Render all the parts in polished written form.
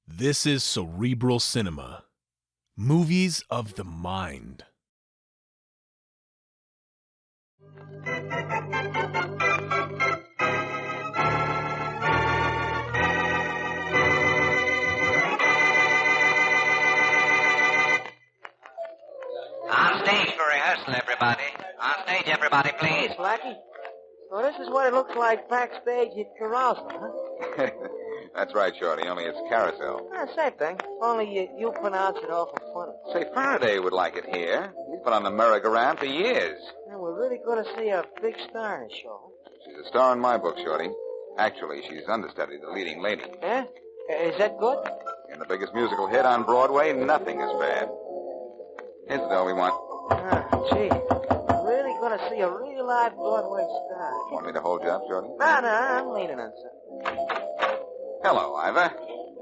This is Cerebral Cinema. Movies of the mind. On stage for rehearsal, everybody. On stage, everybody, please. Blackie? So this is what it looks like backstage at Carousel, huh? That's right, Shorty, only it's carousel. Same thing. Only you pronounce it awful funny. Say, Faraday would like it here. He's been on the merry-go-round for years. Now, we're really going to see a big star in the show. She's a star in my book, Shorty. Actually, she's understudy, the leading lady. Yeah? Is that good? In the biggest musical hit on Broadway, nothing is bad. Here's the dough we want. Gee. We're really going to see a real live Broadway star. Want me to hold you up, Shorty? No, I'm leaning on something. Hello, Ivor.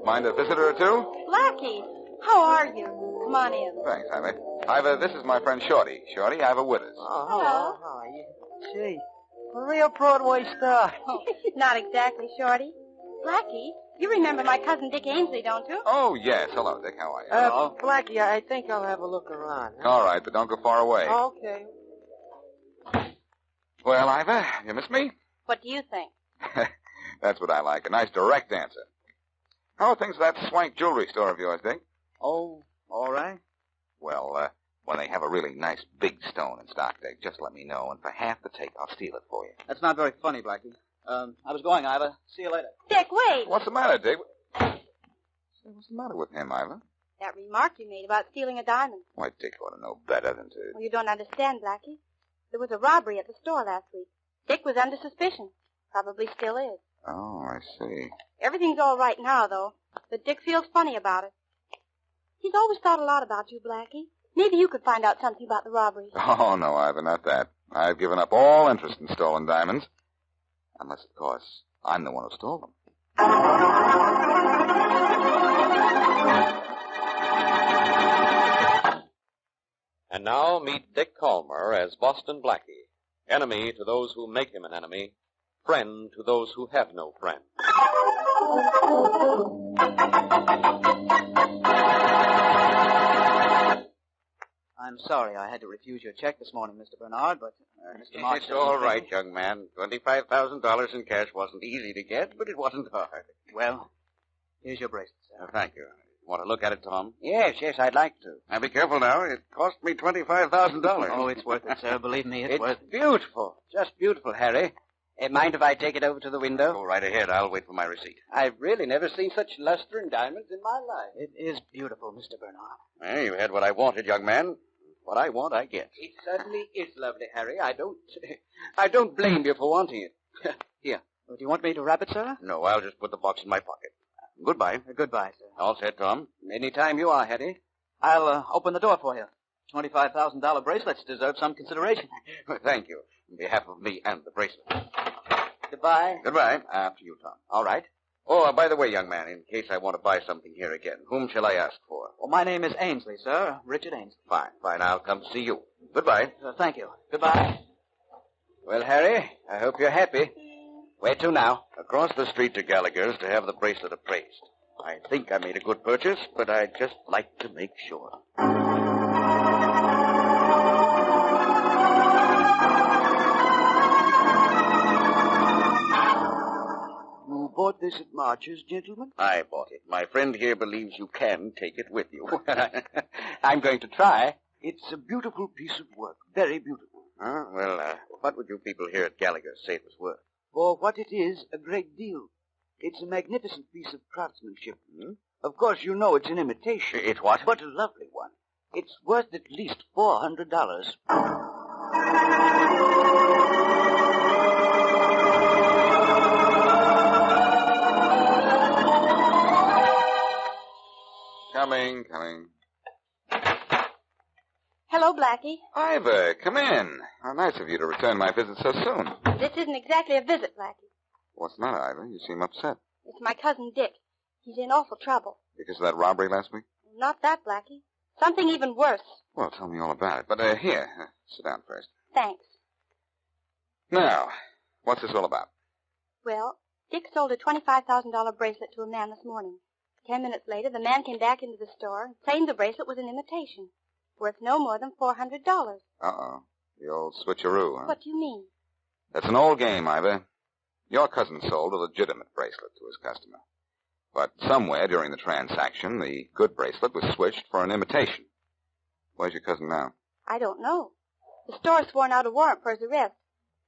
Mind a visitor or two? Blackie, how are you? Come on in. Thanks, Ivor. Ivor, this is my friend Shorty. Shorty, Ivor Withers. Oh, Hello. How are you? Gee, a real Broadway star. Oh, not exactly, Shorty. Blackie, you remember my cousin Dick Ainsley, don't you? Oh, yes. Hello, Dick. How are you? Hello. Blackie, I think I'll have a look around. Huh? All right, but don't go far away. Okay. Well, Ivor, you miss me? What do you think? That's what I like. A nice direct answer. How are things at that swank jewelry store of yours, Dick? Oh, all right. Well, when they have a really nice big stone in stock, Dick, just let me know, and for half the take, I'll steal it for you. That's not very funny, Blackie. I was going, Ivor. See you later. Dick, wait. What's the matter, Dick? Say, what's the matter with him, Ivor? That remark you made about stealing a diamond. Why, Dick ought to know better than to... Well, you don't understand, Blackie. There was a robbery at the store last week. Dick was under suspicion. Probably still is. Oh, I see. Everything's all right now, though. But Dick feels funny about it. He's always thought a lot about you, Blackie. Maybe you could find out something about the robbery. Oh, no, Ivor, not that. I've given up all interest in stolen diamonds. Unless, of course, I'm the one who stole them. And now meet Dick Calmer as Boston Blackie, enemy to those who make him an enemy, friend to those who have no friend. I'm sorry I had to refuse your check this morning, Mr. Bernard, but Mr. March... It's all right, young man. $25,000 in cash wasn't easy to get, but it wasn't hard. Well, here's your bracelet, sir. Thank you. Want to look at it, Tom? Yes, I'd like to. Now, be careful now. It cost me $25,000. Oh, it's worth it, sir. Believe me, it's worth it. Beautiful. Just beautiful, Harry. Mind if I take it over to the window? Go right ahead. I'll wait for my receipt. I've really never seen such luster in diamonds in my life. It is beautiful, Mr. Bernard. Well, you had what I wanted, young man. What I want, I get. It certainly is lovely, Harry. I don't blame you for wanting it. Here. Do you want me to wrap it, sir? No, I'll just put the box in my pocket. Goodbye. Goodbye, sir. All set, Tom. Anytime you are, Harry. I'll open the door for you. $25,000 bracelets deserve some consideration. Thank you. On behalf of me and the bracelet. Goodbye. Goodbye. After you, Tom. All right. Oh, by the way, young man, in case I want to buy something here again, whom shall I ask for? Well, my name is Ainsley, sir. Richard Ainsley. Fine. I'll come see you. Goodbye. Thank you. Goodbye. Well, Harry, I hope you're happy. Where to now? Across the street to Gallagher's to have the bracelet appraised. I think I made a good purchase, but I'd just like to make sure. You bought this at March's, gentlemen? I bought it. My friend here believes you can take it with you. I'm going to try. It's a beautiful piece of work. Very beautiful. Well, what would you people here at Gallagher's say it was worth? For what it is, a great deal. It's a magnificent piece of craftsmanship. Of course, you know it's an imitation. It's what? But a lovely one. It's worth at least $400. Coming. Hello, Blackie. Ivor, come in. How nice of you to return my visit so soon. This isn't exactly a visit, Blackie. What's the matter, Ivor? You seem upset. It's my cousin Dick. He's in awful trouble. Because of that robbery last week? Not that, Blackie. Something even worse. Well, tell me all about it. But here, sit down first. Thanks. Now, what's this all about? Well, Dick sold a $25,000 bracelet to a man this morning. 10 minutes later, the man came back into the store and claimed the bracelet was an imitation, worth no more than $400. Uh-oh. The old switcheroo, huh? What do you mean? That's an old game, Ivy. Your cousin sold a legitimate bracelet to his customer. But somewhere during the transaction, the good bracelet was switched for an imitation. Where's your cousin now? I don't know. The store's sworn out a warrant for his arrest.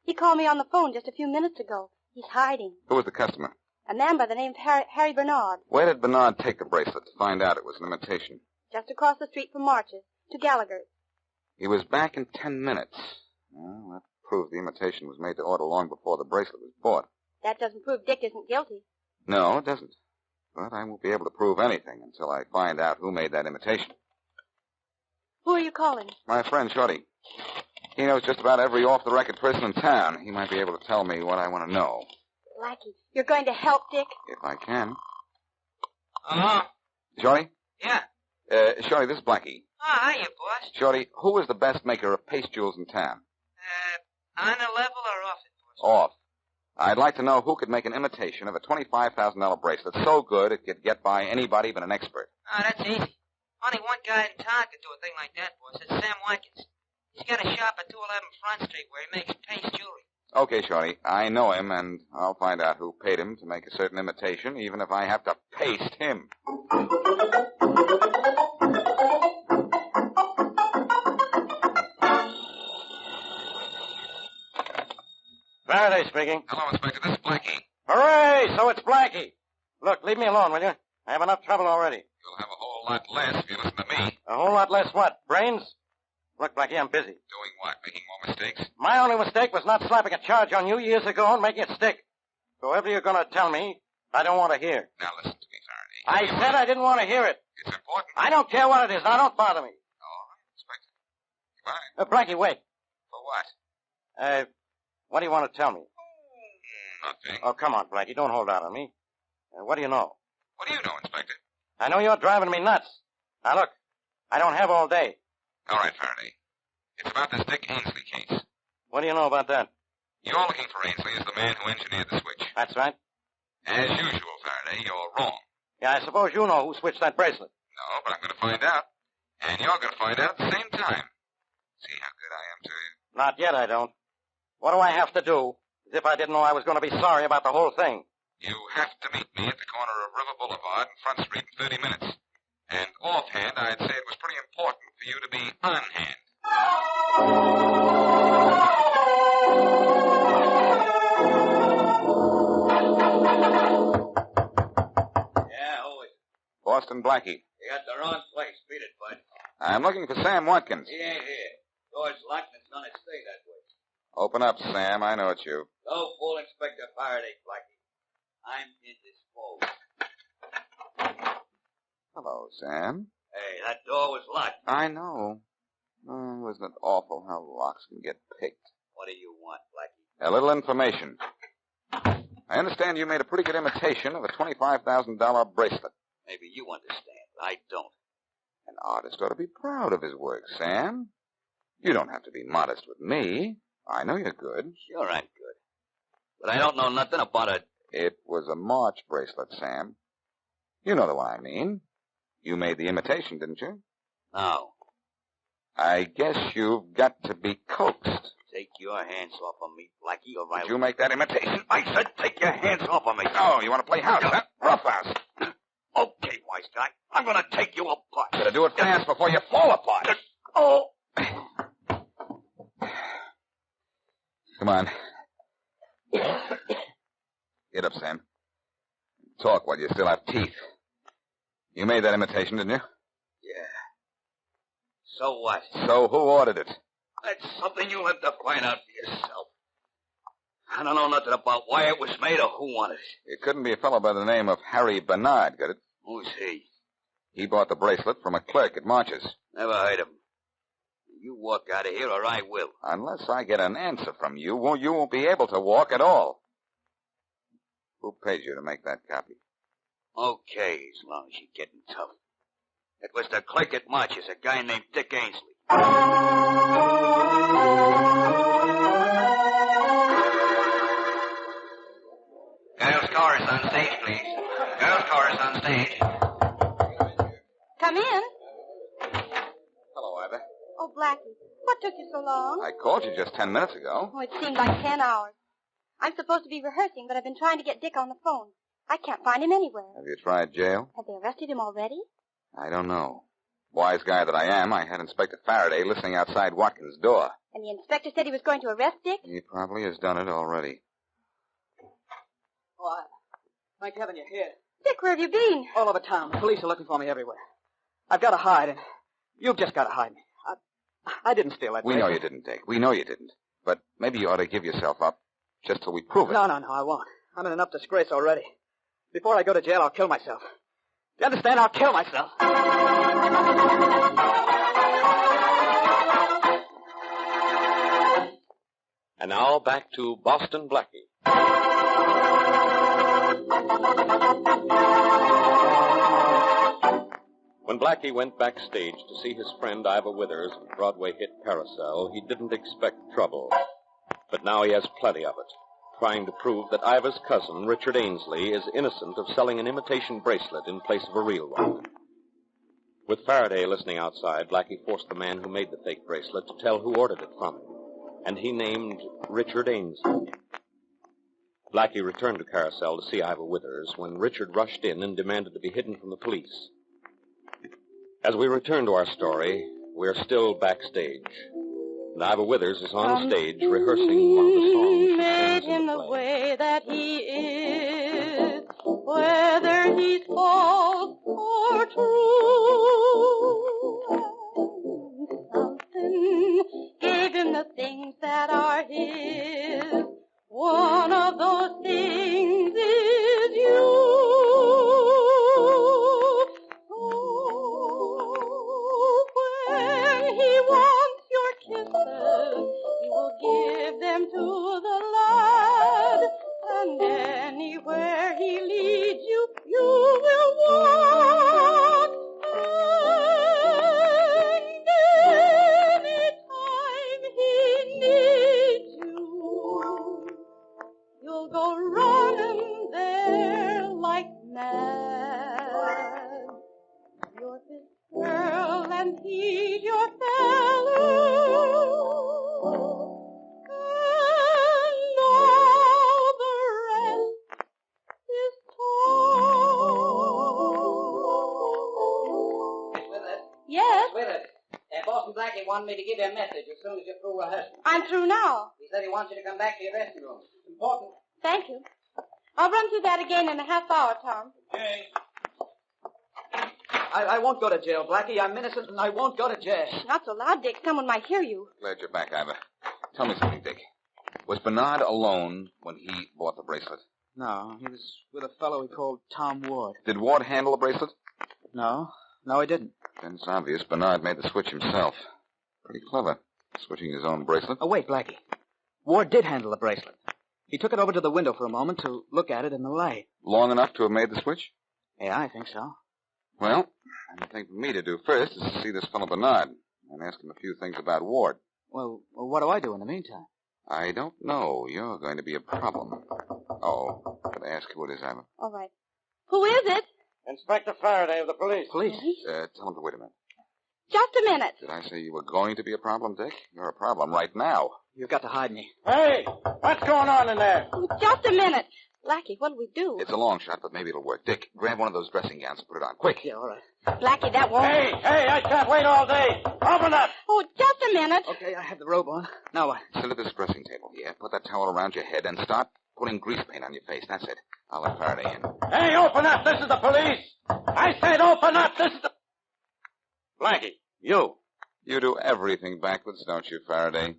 He called me on the phone just a few minutes ago. He's hiding. Who was the customer? A man by the name of Harry Bernard. Where did Bernard take the bracelet to find out it was an imitation? Just across the street from March's, to Gallagher's. He was back in 10 minutes. Well, that proves the imitation was made to order long before the bracelet was bought. That doesn't prove Dick isn't guilty. No, it doesn't. But I won't be able to prove anything until I find out who made that imitation. Who are you calling? My friend Shorty. He knows just about every off-the-record person in town. He might be able to tell me what I want to know. Blackie, you're going to help Dick? If I can. Uh-huh. Shorty? Yeah. Shorty, this is Blackie. Oh, hiya, boss. Shorty, who is the best maker of paste jewels in town? On the level or off it, boss? Off. I'd like to know who could make an imitation of a $25,000 bracelet so good it could get by anybody but an expert. Oh, that's easy. Only one guy in town could do a thing like that, boss. It's Sam Watkins. He's got a shop at 211 Front Street where he makes paste jewelry. Okay, Shorty, I know him, and I'll find out who paid him to make a certain imitation, even if I have to paste him. Faraday speaking. Hello, Inspector. This is Blackie. Hooray! So it's Blackie. Look, leave me alone, will you? I have enough trouble already. You'll have a whole lot less if you listen to me. A whole lot less what? Brains? Look, Blackie, I'm busy. Doing what? Making more mistakes? My only mistake was not slapping a charge on you years ago and making it stick. So whatever you're going to tell me, I don't want to hear. Now listen to me, Faraday. I said I didn't want to hear it. It's important. I don't care what it is. Now don't bother me. All right, Inspector. Goodbye. Blackie, wait. For what? What do you want to tell me? Nothing. Oh, come on, Blackie. Don't hold out on me. What do you know? What do you know, Inspector? I know you're driving me nuts. Now, look, I don't have all day. All right, Faraday. It's about this Dick Ainsley case. What do you know about that? You're looking for Ainsley as the man who engineered the switch. That's right. As usual, Faraday, you're wrong. Yeah, I suppose you know who switched that bracelet. No, but I'm going to find out. And you're going to find out at the same time. See how good I am to you? Not yet, I don't. What do I have to do? As if I didn't know I was going to be sorry about the whole thing. You have to meet me at the corner of River Boulevard and Front Street in 30 minutes. And offhand, I'd say it was pretty important for you to be on hand. Yeah, who is it? Boston Blackie. You got the wrong place. Beat it, bud. I'm looking for Sam Watkins. He ain't here. Door's locked and it's gonna stay that way. Open up, Sam. I know it's you. Go fool Inspector Faraday, Blackie. I'm indisposed. Hello, Sam. Hey, that door was locked. I know. Oh, isn't it awful how locks can get picked? What do you want, Blackie? A little information. I understand you made a pretty good imitation of a $25,000 bracelet. Maybe you understand. I don't. An artist ought to be proud of his work, Sam. You don't have to be modest with me. I know you're good. Sure, I'm good. But I don't know nothing about it. It was a March bracelet, Sam. You know the one I mean. You made the imitation, didn't you? No. I guess you've got to be coaxed. Take your hands off of me, Blackie, or I'll... Did you make that imitation? I said take your hands off of me. Oh, you want to play house, huh? Rough house. Okay, wise guy. I'm going to take you apart. Better do it fast before you fall apart. Oh. Come on. Get up, Sam. Talk while you still have teeth. You made that imitation, didn't you? Yeah. So what? So who ordered it? That's something you'll have to find out for yourself. I don't know nothing about why it was made or who wanted it. It couldn't be a fellow by the name of Harry Bernard, could it? Who's he? He bought the bracelet from a clerk at March's. Never heard of him. You walk out of here or I will. Unless I get an answer from you, you won't be able to walk at all. Who pays you to make that copy? Okay, as long as you're getting tough. It was the clerk at March's, a guy named Dick Ainsley. Girls chorus on stage, please. Girls chorus on stage. Come in. Hello, Ivy. Oh, Blackie, what took you so long? I called you just 10 minutes ago. Oh, it seemed like 10 hours. I'm supposed to be rehearsing, but I've been trying to get Dick on the phone. I can't find him anywhere. Have you tried jail? Have they arrested him already? I don't know. Wise guy that I am, I had Inspector Faraday listening outside Watkins' door. And the inspector said he was going to arrest Dick? He probably has done it already. Oh, thank heaven you're here. Dick, where have you been? All over town. The police are looking for me everywhere. I've got to hide, and you've just got to hide me. I didn't steal that. We know you didn't, Dick. We know you didn't. But maybe you ought to give yourself up just till we prove it. No, I won't. I'm in enough disgrace already. Before I go to jail, I'll kill myself. Do you understand? I'll kill myself. And now back to Boston Blackie. When Blackie went backstage to see his friend Ivor Withers in Broadway hit Carousel, he didn't expect trouble. But now he has plenty of it, trying to prove that Ivor's cousin, Richard Ainsley, is innocent of selling an imitation bracelet in place of a real one. With Faraday listening outside, Blackie forced the man who made the fake bracelet to tell who ordered it from him, and he named Richard Ainsley. Blackie returned to Carousel to see Ivor Withers when Richard rushed in and demanded to be hidden from the police. As we return to our story, we're still backstage. And Ivor Withers is on stage rehearsing one of the songs she Made Oh, sings him in the the play. way that he is, whether he's false or true. Something gave him the things that are his. One of those things is you. Oh, when he wants your kisses, you will give them to the lad, and anywhere he leads you, you will walk. And any time he needs you, you'll go running there like mad. You're his girl and he's your fellow. And all the rest is told. Yes? Withers, Boston Blackie wanted me to give you a message as soon as you're through rehearsing. I'm through now. He said he wants you to come back to your dressing room. It's important. Thank you. I'll run through that again in a half hour, Tom. Okay. I won't go to jail, Blackie. I'm innocent, and I won't go to jail. Not so loud, Dick. Someone might hear you. Glad you're back, Ivor. Tell me something, Dick. Was Bernard alone when he bought the bracelet? No, he was with a fellow he called Tom Ward. Did Ward handle the bracelet? No, he didn't. Then it's obvious Bernard made the switch himself. Pretty clever, switching his own bracelet. Oh, wait, Blackie. Ward did handle the bracelet. He took it over to the window for a moment to look at it in the light. Long enough to have made the switch? Yeah, I think so. Well, the thing for me to do first is to see this fellow Bernard and ask him a few things about Ward. Well, what do I do in the meantime? I don't know. You're going to be a problem. Oh, could I ask who it is, Ivor? All right. Who is it? Inspector Faraday of the police. Police? Tell him to wait a minute. Just a minute. Did I say you were going to be a problem, Dick? You're a problem right now. You've got to hide me. Hey, what's going on in there? Oh, just a minute. Blackie, what'll we do? It's a long shot, but maybe it'll work. Dick, grab one of those dressing gowns and put it on. Quick. Yeah, all right. Blackie, that won't... Hey, I can't wait all day. Open up. Oh, just a minute. Okay, I have the robe on. Now what? Sit at this dressing table here. Put that towel around your head and start putting grease paint on your face. That's it. I'll let Faraday in. Hey, open up. This is the police. I said open up. This is the... Blackie, you. You do everything backwards, don't you, Faraday?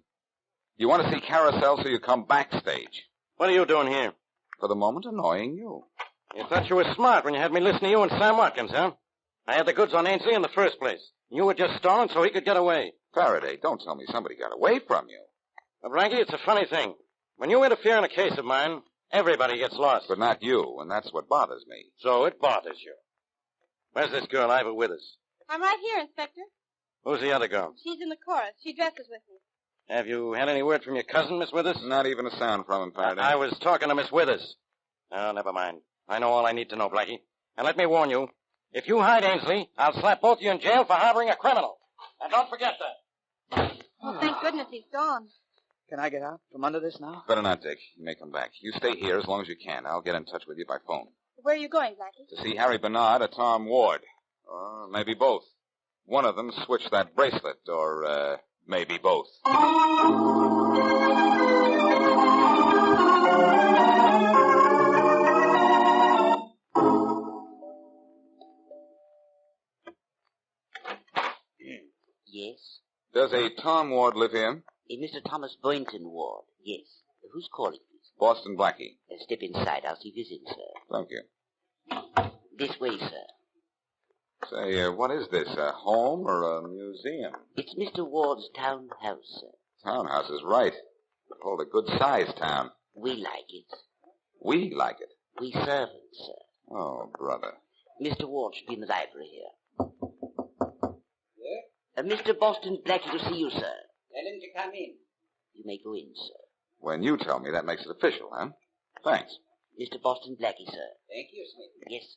You want to see Carousel, so you come backstage. What are you doing here? For the moment, annoying you. You thought you were smart when you had me listen to you and Sam Watkins, huh? I had the goods on Ainsley in the first place. You were just stalling so he could get away. Faraday, don't tell me somebody got away from you. But, Blackie, it's a funny thing. When you interfere in a case of mine, everybody gets lost. But not you, and that's what bothers me. So it bothers you. Where's this girl, Ivor Withers? I'm right here, Inspector. Who's the other girl? She's in the chorus. She dresses with me. Have you had any word from your cousin, Miss Withers? Not even a sound from him, Faraday. I was talking to Miss Withers. Oh, never mind. I know all I need to know, Blackie. And let me warn you, If you hide Ainsley, I'll slap both of you in jail for harboring a criminal. And don't forget that. Oh, thank goodness he's gone. Can I get out from under this now? Better not, Dick. You may come back. You stay here as long as you can. I'll get in touch with you by phone. Where are you going, Blackie? To see Harry Bernard or Tom Ward. Or maybe both. One of them switched that bracelet, or, maybe both. Yes? Does a Tom Ward live here? Mr. Thomas Boynton Ward, yes. Who's calling, please? Boston Blackie. Step inside. I'll see if he's in, sir. Thank you. This way, sir. Say, what is this, a home or a museum? It's Mr. Ward's townhouse, sir. Townhouse is right. It'll hold a good-sized town. We like it. We like it. We servants, sir. Oh, brother. Mr. Ward should be in the library here. Mr. Boston Blackie to see you, sir. Tell him to come in. You may go in, sir. When you tell me, that makes it official, huh? Thanks. Mr. Boston Blackie, sir. Thank you, Smith. Yes,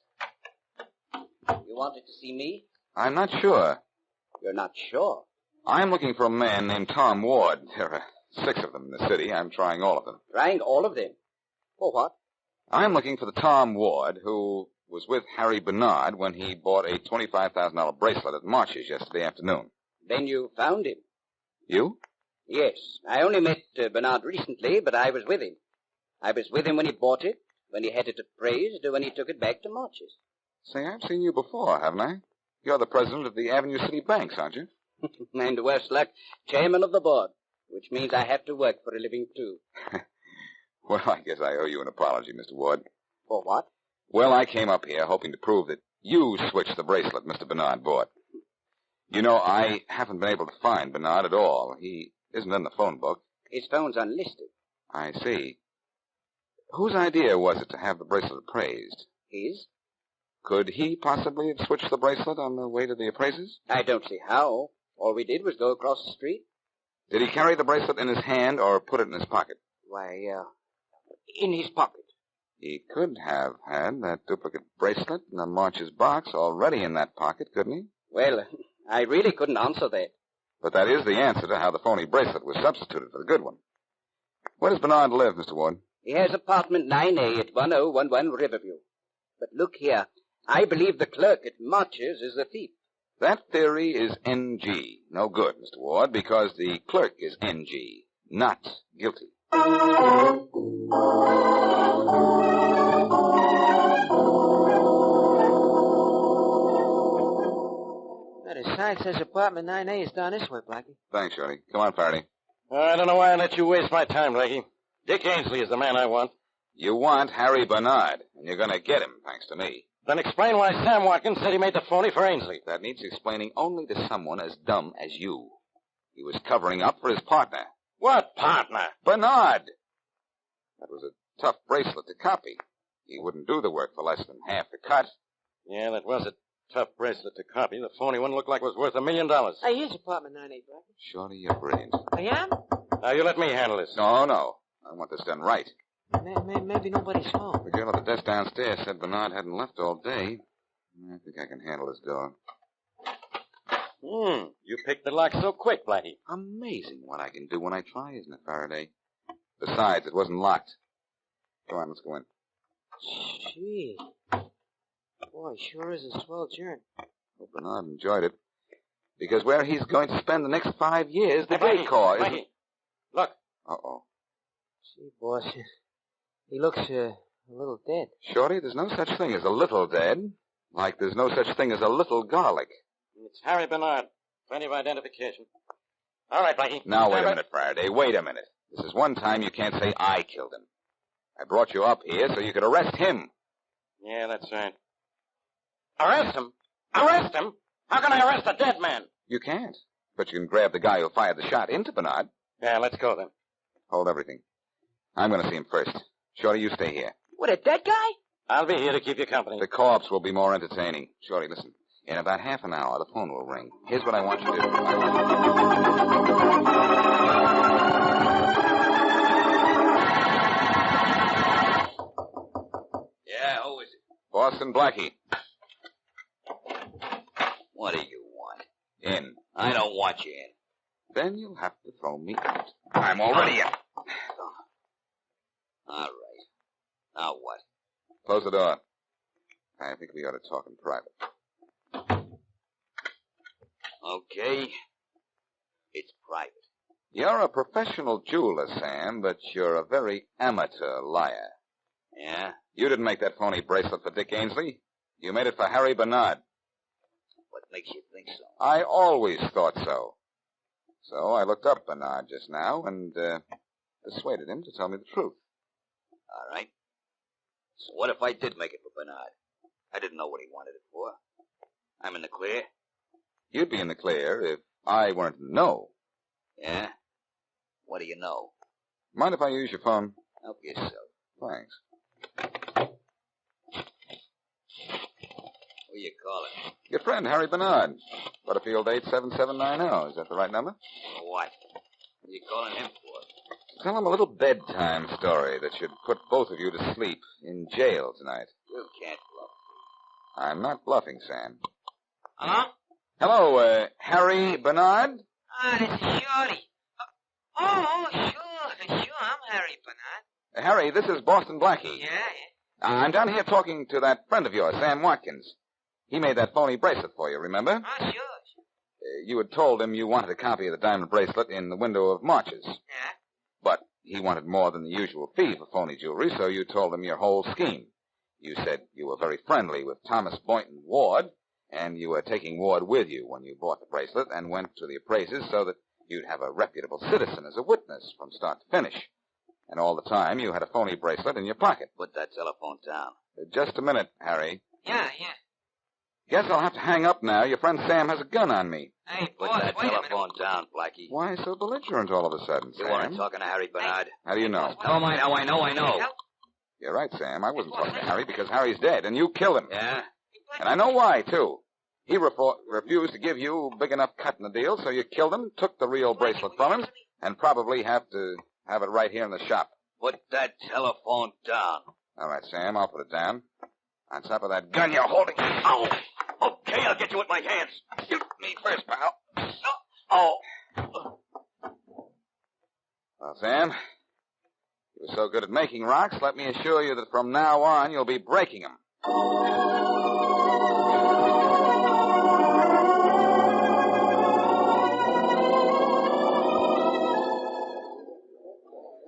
You wanted to see me? I'm not sure. You're not sure. I'm looking for a man named Tom Ward. There are 6 of them in the city. I'm trying all of them. Trying all of them. For what? I'm looking for the Tom Ward who was with Harry Bernard when he bought a $25,000 bracelet at March's yesterday afternoon. Then you found him. You? Yes. I only met Bernard recently, but I was with him. I was with him when he bought it, when he had it appraised, when he took it back to March's. Say, I've seen you before, haven't I? You're the president of the Avenue City Banks, aren't you? And worse luck, chairman of the board, which means I have to work for a living, too. Well, I guess I owe you an apology, Mr. Ward. For what? Well, I came up here hoping to prove that you switched the bracelet Mr. Bernard bought. You know, I haven't been able to find Bernard at all. He isn't in the phone book. His phone's unlisted. I see. Whose idea was it to have the bracelet appraised? His? Could he possibly have switched the bracelet on the way to the appraisers? I don't see how. All we did was go across the street. Did he carry the bracelet in his hand or put it in his pocket? Why, in his pocket. He could have had that duplicate bracelet in the March's box already in that pocket, couldn't he? Well, I really couldn't answer that. But that is the answer to how the phony bracelet was substituted for the good one. Where does Bernard live, Mr. Ward? He has apartment 9A at 1011 Riverview. But look here, I believe the clerk at March's is the thief. That theory is NG. No good, Mr. Ward, because the clerk is NG, not guilty. The sign says apartment 9A is down this way, Blackie. Thanks, Shorty. Come on, Faraday. I don't know why I let you waste my time, Blackie. Dick Ainsley is the man I want. You want Harry Bernard, and you're going to get him, thanks to me. Then explain why Sam Watkins said he made the phony for Ainsley. That needs explaining only to someone as dumb as you. He was covering up for his partner. What partner? Bernard! That was a tough bracelet to copy. He wouldn't do the work for less than half the cut. Yeah, that was a tough bracelet to copy. The phony one looked like it was worth $1 million. Hey, here's apartment 9A, Blackie. Shorty, you're brilliant. I am? Now, you let me handle this. No. I want this done right. Maybe nobody's home. The girl at the desk downstairs said Bernard hadn't left all day. I think I can handle this door. You picked the lock so quick, Blackie. Amazing what I can do when I try, isn't it, Faraday? Besides, it wasn't locked. Come on, let's go in. Gee. Boy, sure is a swell journey. Hope Bernard enjoyed it. Because where he's going to spend the next 5 years, the Blackie, great car is... Blackie, look. Uh-oh. Gee, boss, he looks a little dead. Shorty, there's no such thing as a little dead. Like there's no such thing as a little garlic. It's Harry Bernard. Plenty of identification. All right, Blackie. Now, wait a minute, Faraday. Wait a minute. This is one time you can't say I killed him. I brought you up here so you could arrest him. Yeah, that's right. Arrest him? Arrest him? How can I arrest a dead man? You can't. But you can grab the guy who fired the shot into Bernard. Yeah, let's go then. Hold everything. I'm going to see him first. Shorty, you stay here. What, a dead guy? I'll be here to keep you company. The corpse will be more entertaining. Shorty, listen. In about half an hour, the phone will ring. Here's what I want you to do. Yeah, who is it? Boston Blackie. What do you want? In. I don't want you in. Then you'll have to throw me out. I'm already in. All right. Now what? Close the door. I think we ought to talk in private. Okay. It's private. You're a professional jeweler, Sam, but you're a very amateur liar. Yeah? You didn't make that phony bracelet for Dick Ainsley. You made it for Harry Bernard. What makes you think so? I always thought so. So I looked up Bernard just now and persuaded him to tell me the truth. All right. So what if I did make it for Bernard? I didn't know what he wanted it for. I'm in the clear. You'd be in the clear if I weren't in the know. Yeah? What do you know? Mind if I use your phone? Help yourself. Thanks. Who you calling? Your friend, Harry Bernard. Butterfield 87790. Is that the right number? For what? What are you calling him for? Tell him a little bedtime story that should put both of you to sleep in jail tonight. You can't bluff. I'm not bluffing, Sam. Hello? Hello, Harry Bernard? Ah, this is Shorty. Sure. I'm Harry Bernard. Harry, this is Boston Blackie. Yeah. I'm down here talking to that friend of yours, Sam Watkins. He made that phony bracelet for you, remember? Oh, sure. You had told him you wanted a copy of the diamond bracelet in the window of March's. Yeah? But he wanted more than the usual fee for phony jewelry, so you told him your whole scheme. You said you were very friendly with Thomas Boynton Ward, and you were taking Ward with you when you bought the bracelet and went to the appraisers so that you'd have a reputable citizen as a witness from start to finish. And all the time, you had a phony bracelet in your pocket. Put that telephone down. Just a minute, Harry. Yeah. Guess I'll have to hang up now. Your friend Sam has a gun on me. Hey, Put boss, that wait a minute. telephone down, Blackie. Why so belligerent all of a sudden, You Sam? weren't talking to Harry Bernard. How do you know? Oh, I know. You're right, Sam. I wasn't talking to Harry because Harry's dead, and you killed him. Yeah? And I know why, too. He refused to give you a big enough cut in the deal, so you killed him, took the real bracelet from him, and probably have to have it right here in the shop. Put that telephone down. All right, Sam, I'll put it down. On top of that gun you're holding. Oh! Okay, I'll get you with my hands. Shoot me first, pal. Oh! Well, Sam, you were so good at making rocks, let me assure you that from now on you'll be breaking them.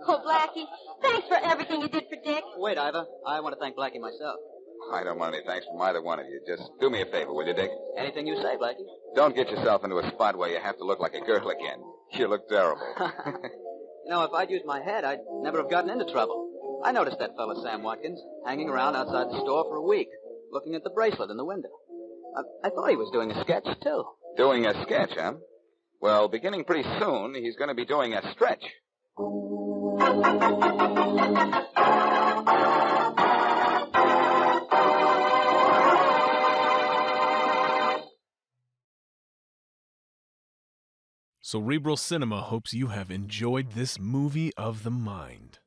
Oh, Blackie, thanks for everything you did for Dick. Wait, Ivor. I want to thank Blackie myself. I don't want any thanks from either one of you. Just do me a favor, will you, Dick? Anything you say, Blackie. Don't get yourself into a spot where you have to look like a girl again. You look terrible. You know, if I'd used my head, I'd never have gotten into trouble. I noticed that fellow, Sam Watkins, hanging around outside the store for a week, looking at the bracelet in the window. I thought he was doing a sketch, too. Doing a sketch, huh? Well, beginning pretty soon, he's going to be doing a stretch. Cerebral Cinema hopes you have enjoyed this movie of the mind.